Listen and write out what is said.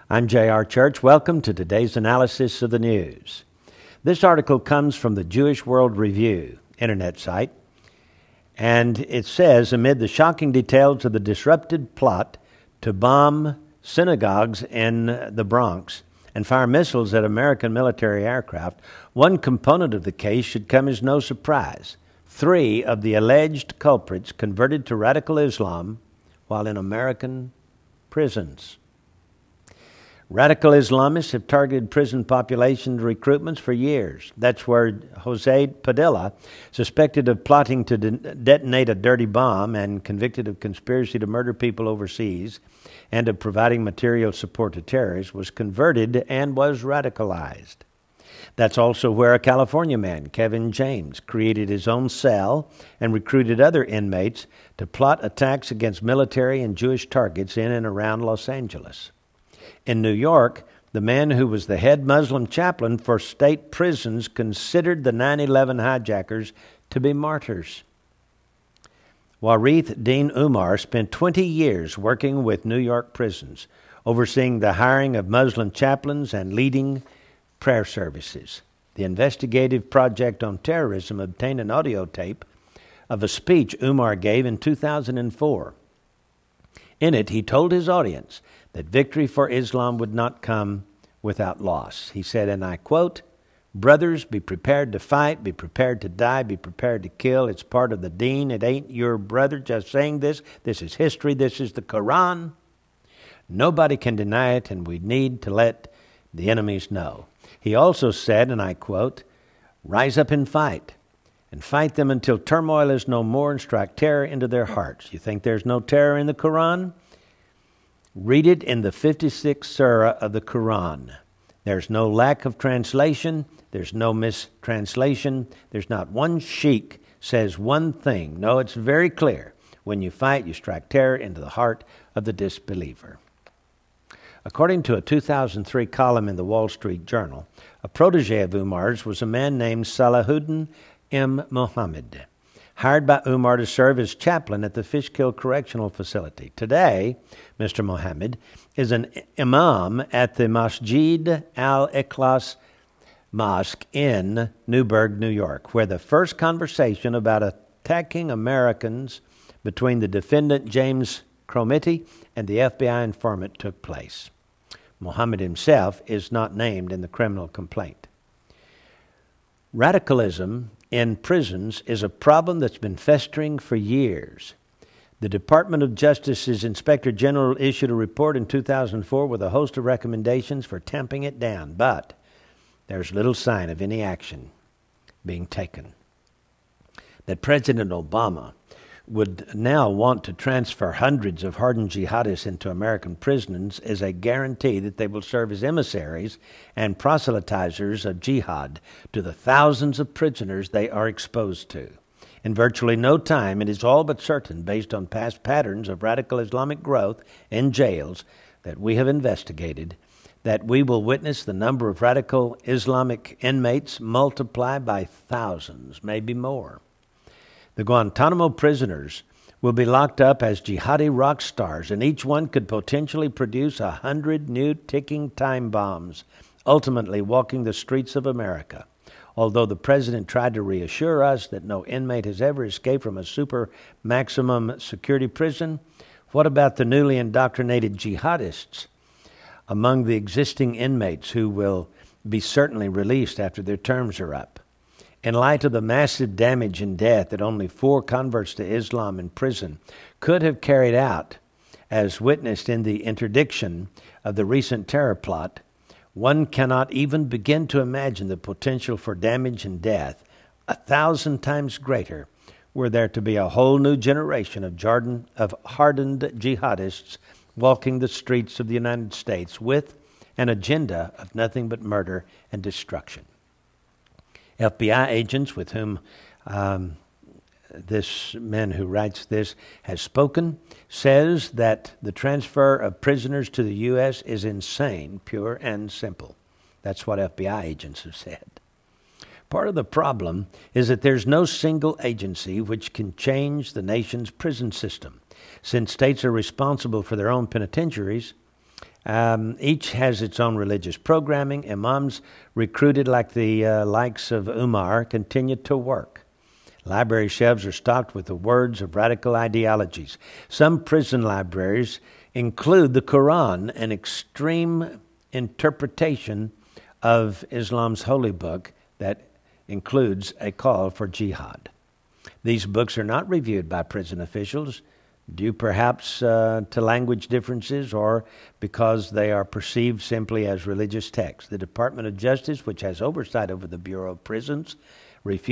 I'm J.R. Church. Welcome to today's analysis of the news. This article comes from the Jewish World Review internet site, and it says, amid the shocking details of the disrupted plot to bomb synagogues in the Bronx and fire missiles at American military aircraft, one component of the case should come as no surprise. 3 of the alleged culprits converted to radical Islam while in American prisons. Radical Islamists have targeted prison population recruitments for years. That's where Jose Padilla, suspected of plotting to detonate a dirty bomb and convicted of conspiracy to murder people overseas and of providing material support to terrorists, was converted and was radicalized. That's also where a California man, Kevin James, created his own cell and recruited other inmates to plot attacks against military and Jewish targets in and around Los Angeles. In New York, the man who was the head Muslim chaplain for state prisons considered the 9/11 hijackers to be martyrs. Warith Dean Umar spent 20 years working with New York prisons, overseeing the hiring of Muslim chaplains and leading prayer services. The Investigative Project on Terrorism obtained an audio tape of a speech Umar gave in 2004. In it, he told his audience that victory for Islam would not come without loss. He said, and I quote, "Brothers, be prepared to fight, be prepared to die, be prepared to kill. It's part of the deen. It ain't your brother just saying this. This is history. This is the Quran. Nobody can deny it, and we need to let the enemies know." He also said, and I quote, "Rise up and fight them until turmoil is no more and strike terror into their hearts." You think there's no terror in the Quran? Read it in the 56th surah of the Quran. There's no lack of translation. There's no mistranslation. There's not one sheikh says one thing. No, it's very clear. When you fight, you strike terror into the heart of the disbeliever. According to a 2003 column in the Wall Street Journal, a protege of Umar's was a man named Salahuddin M. Mohammed, hired by Umar to serve as chaplain at the Fishkill Correctional Facility. Today, Mr. Mohammed is an imam at the Masjid al-Ikhlas Mosque in Newburgh, New York, where the first conversation about attacking Americans between the defendant James Cromity and the FBI informant took place. Mohammed himself is not named in the criminal complaint. Radicalism in prisons is a problem that's been festering for years. The Department of Justice's Inspector General issued a report in 2004 with a host of recommendations for tamping it down, but there's little sign of any action being taken. That President Obama would now want to transfer hundreds of hardened jihadists into American prisons is a guarantee that they will serve as emissaries and proselytizers of jihad to the thousands of prisoners they are exposed to. In virtually no time, it is all but certain, based on past patterns of radical Islamic growth in jails that we have investigated, that we will witness the number of radical Islamic inmates multiply by thousands, maybe more. The Guantanamo prisoners will be locked up as jihadi rock stars, and each one could potentially produce 100 new ticking time bombs, ultimately walking the streets of America. Although the president tried to reassure us that no inmate has ever escaped from a super maximum security prison, what about the newly indoctrinated jihadists among the existing inmates who will be certainly released after their terms are up? In light of the massive damage and death that only 4 converts to Islam in prison could have carried out, as witnessed in the interdiction of the recent terror plot, one cannot even begin to imagine the potential for damage and death 1,000 times greater were there to be a whole new generation of hardened jihadists walking the streets of the United States with an agenda of nothing but murder and destruction. FBI agents with whom this man who writes this has spoken says that the transfer of prisoners to the U.S. is insane, pure and simple. That's what FBI agents have said. Part of the problem is that there's no single agency which can change the nation's prison system. Since states are responsible for their own penitentiaries, Each has its own religious programming. Imams recruited like the likes of Umar continue to work. Library shelves are stocked with the words of radical ideologies. Some prison libraries include the Quran, an extreme interpretation of Islam's holy book that includes a call for jihad. These books are not reviewed by prison officials, due perhaps to language differences or because they are perceived simply as religious texts. The Department of Justice, which has oversight over the Bureau of Prisons, refused